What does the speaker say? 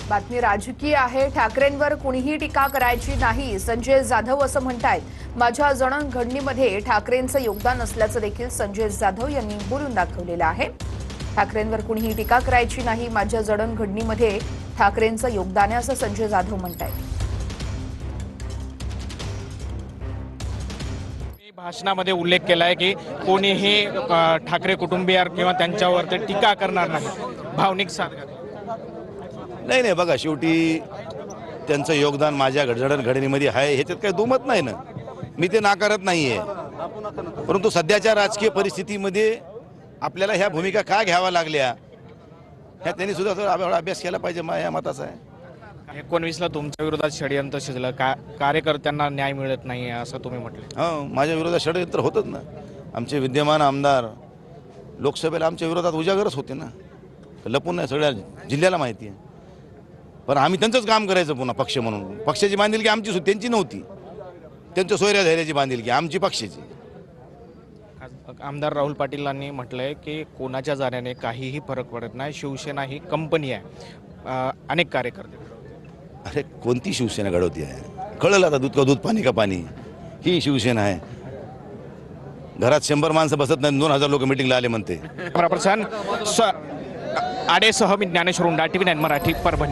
बातमी राजकीय आहे। ठाकरेंवर कुणीही टीका करायची नाही, संजय जाधव असं म्हणतायत। माझ्या जडणघडणीमध्ये ठाकरेंचं योगदान असल्याचं देखील संजय जाधव यांनी बोलून दाखवलेलं आहे। ठाकरेंवर कुणीही टीका करायची नाही, माझ्या जडणघडणीमध्ये ठाकरेंचं योगदान आहे असं संजय जाधव म्हणतायत। भाषणामध्ये उल्लेख केलाय की कोणीही ठाकरे कुटुंबीय किंवा त्यांच्यावर टीका करणार नाही, भावनिक साधगा नाही बघा, शेवटी त्यांचं योगदान माझ्या जडणघडणीमध्ये आहे, ह्याच्यात काही दुमत नाही ना। मी ते नाकारत नाहीये, परंतु सध्याच्या राजकीय परिस्थितीमध्ये आपल्याला ह्या भूमिका का घ्याव्या लागल्या ह्या त्यांनी सुद्धा थोडा अभ्यास केला पाहिजे, माझ्या मताचा आहे। 19ला तुमच्या विरोधात षडयंत्र शिजलं, कार्यकर्त्यांना न्याय मिळत नाही असं तुम्ही म्हटले। हो, माझ्या विरोधात षडयंत्र होतच ना। आमचे विद्यमान आमदार लोकसभेला आमच्या विरोधात उजागरच होते ना, लपून नाही, सगळ्या जिल्ह्याला माहिती आहे। पण आम्ही त्यांचंच काम करायचं, पुन्हा पक्ष म्हणून। पक्षाची बांधिलकी आमची त्यांची नव्हती, त्यांच्या सोयऱ्या धैर्याची बांधिलकी आमची पक्षाची। आमदार राहुल पाटीलांनी म्हटलंय की कोणाच्या जाण्याने काहीही फरक पडत नाही, शिवसेना ही कंपनी आहे। अनेक कार्यकर्ते, अरे कोणती शिवसेना घडवती आहे? कळलं आता, दूध का दूध पाणी का पाणी, ही शिवसेना आहे। घरात 100 माणसं बसत नाही, 2000 लोक मिटिंगला आले म्हणते। प्रशांत आडेसह मी ज्ञानेश्वर उंडा, TV9 मराठी, परभणी।